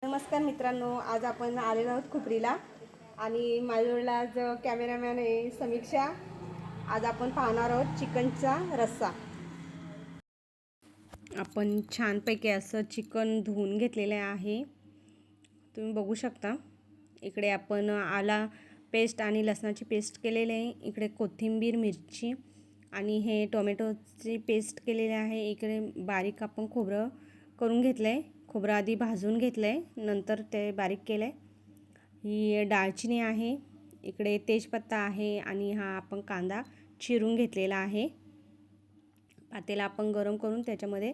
नमस्कार मित्रांनो, आज आपण आलेलो आहोत खुपरीला आणि माझ्याजवळ आज कॅमेरामॅन आहे समीक्षा. आज आपण पाहणार आहोत चिकनचा रस्सा. आपण छानपैकी असं चिकन धुवून घेतलेलं आहे, तुम्ही बघू शकता. इकडे आपण आला पेस्ट आणि लसणाची पेस्ट केलेली आहे. इकडे कोथिंबीर, मिरची आणि हे टोमॅटोची पेस्ट केलेली आहे. इकडे बारीक आपण खोबरं करून घेतलं आहे. खोबरं आधी भाजून घेतलं आहे, नंतर ते बारीक केलं आहे. ही दालचिनी आहे, इकडे तेजपत्ता आहे आणि हा आपण कांदा चिरून घेतलेला आहे. पातेला आपण गरम करून त्याच्यामध्ये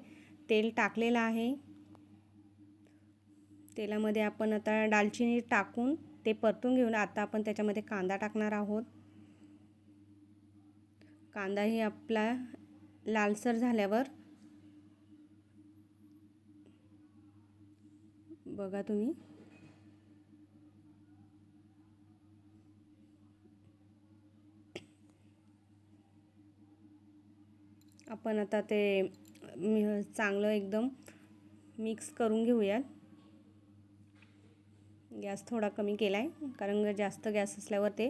तेल टाकलेलं आहे. तेलामध्ये आपण आता दालचिनी टाकून ते परतून घेऊन आता आपण त्याच्यामध्ये कांदा टाकणार आहोत. कांदाही आपला लालसर झाल्यावर बघा तुम्ही आपण आता ते चांगलं एकदम मिक्स करून घेऊयात. गॅस थोडा कमी केला आहे कारण जास्त गॅस असल्यावर ते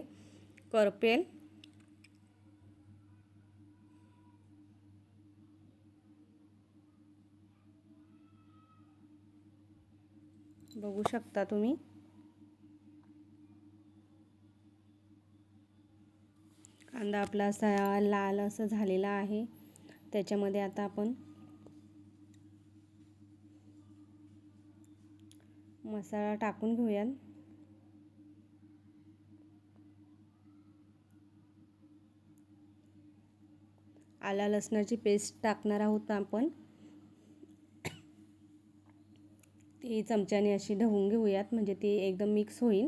करपेल. बघू शकता तुम्ही. कांदा आपला असा लाल असं झालेला आहे. त्याच्यामध्ये आता आपण मसाला टाकून घेऊयात. आला लसणाची पेस्ट टाकणार आहोत आपण. ती चमच्याने अशी ढवून घेऊयात म्हणजे ती एकदम मिक्स होईल.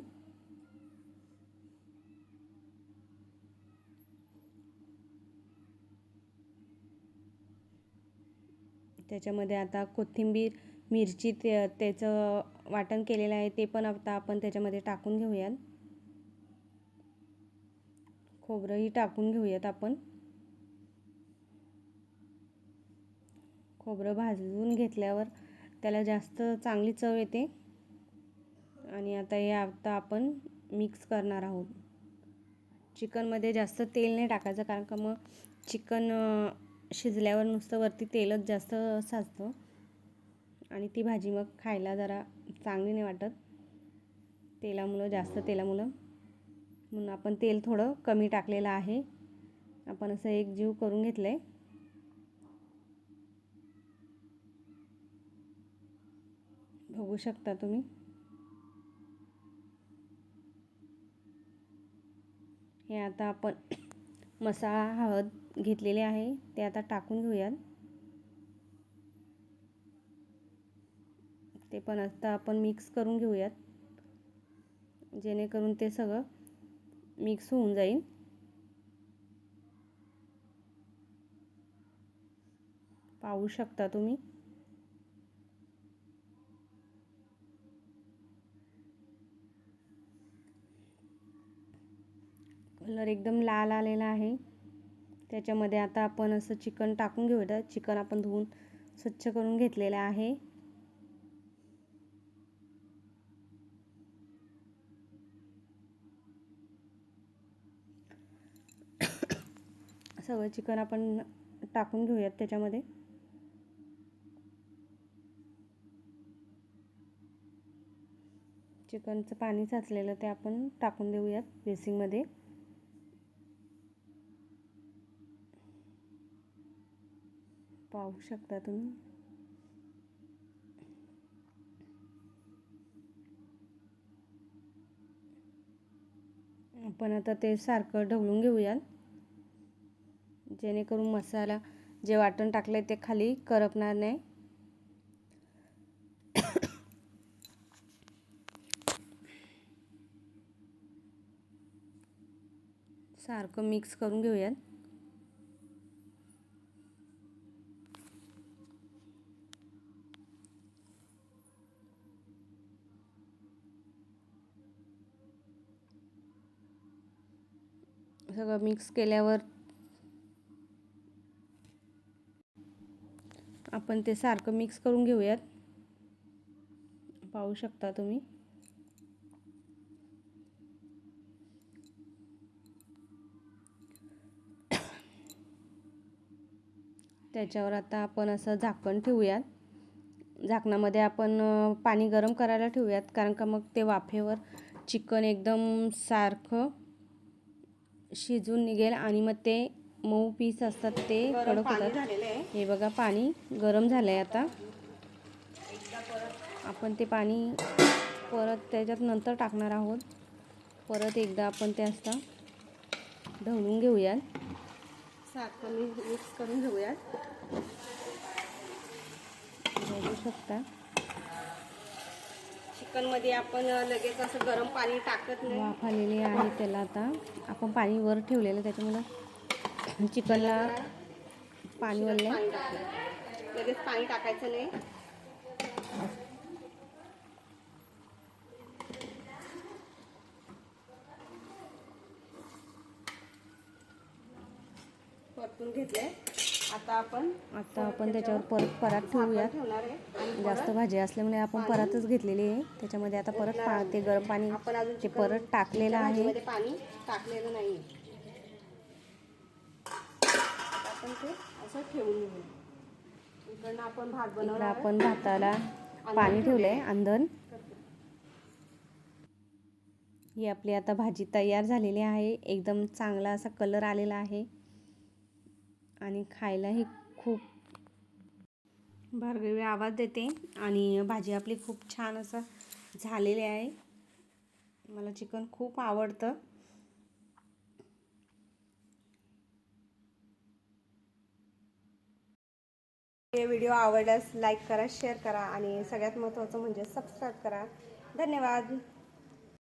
त्याच्यामध्ये आता कोथिंबीर, मिरची त्याचं वाटण केलेलं आहे ते पण आता आपण त्याच्यामध्ये टाकून घेऊयात. खोबरंही टाकून घेऊयात आपण. खोबरं भाजून घेतल्यावर त्याला जास्त चांगली चव येते. आणि आता आपण मिक्स करणार आहोत. चिकनमध्ये जास्त तेल नाही टाकायचं कारण का मग चिकन शिजल्यावर नुसतं वरती तेलच जास्त साचतं आणि ती भाजी मग खायला जरा चांगली नाही वाटत जास्त तेलामुळं. म्हणून आपण तेल थोडं कमी टाकलेलं आहे. आपण असं एकजीव करून घेतलं आहे. बघू शकता तुम्ही. हे आता आपण मसाला हळद घेतलेले आहे ते आता टाकून घेऊयात. ते पण आता आपण मिक्स करून घेऊयात जेणेकरून ते सगळं मिक्स होऊन जाईल. पाहू शकता तुम्ही. कलर एकदम लाल आलेला आहे. त्याच्यामध्ये आता आपण असं चिकन टाकून घेऊयात. चिकन आपण धुवून स्वच्छ करून घेतलेलं आहे. सगळं चिकन आपण टाकून घेऊयात त्याच्यामध्ये. चिकनचं पाणी साचलेलं ते आपण टाकून देऊयात बेसिंगमध्ये. पाहू शकता तुम्ही. आपण आता ते सारखं ढवळून घेऊयात जेणेकरून मसाला जे वाटण टाकलंय ते खाली करपणार नाही. सारखं मिक्स करून घेऊयात. सगळं मिक्स केल्यावर आपण ते सारखं मिक्स करून घेऊयात. पाहू शकता तुम्ही. त्याच्यावर आता आपण असं झाकण ठेवूयात. झाकणामध्ये आपण पाणी गरम करायला ठेवूयात, कारण का मग ते वाफेवर चिकन एकदम सारखं शिजून निघेल आणि मग ते मऊ पीस असतात ते कडक होतात. हे बघा पाणी गरम झालं आहे. आता आपण ते पाणी परत त्याच्यात नंतर टाकणार आहोत. परत एकदा आपण ते असं ढवळून घेऊयात, सारखं मिक्स करून घेऊयात. बघू शकता चिकनमध्ये आपण लगेच असं गरम पाणी टाकत नाही. वाफ आलेली आहे त्याला. आता आपण पाणी वर ठेवलेलं, त्याच्यामुळं चिकनला पाणी वरले. लगेच पाणी टाकायचं नाही. परतून घेतले. आता आपण त्याच्यावर परत परात ठेवूयात. जास्त भाजी असल्यामुळे आपण परातच घेतलेली आहे. त्याच्यामध्ये आता परत ते गरम पाणी ते परत टाकलेलं आहे. पाणी टाकलेलं नाही, आपण ते असं ठेवून घेऊ. इकडनं आपण भात बनवणार. आपण भाताला पाणी ठेवलंय अंदर. ही आपली आता भाजी तयार झालेली आहे. एकदम चांगला असा कलर आलेला आहे आणि खायलाही खूप भरगवी आवाज देते. आणि भाजी आपली खूप छान असं झालेली आहे. मला चिकन खूप आवडतं. हे व्हिडिओ आवडल्यास लाईक करा, शेअर करा आणि सगळ्यात महत्त्वाचं म्हणजे सबस्क्राईब करा. धन्यवाद.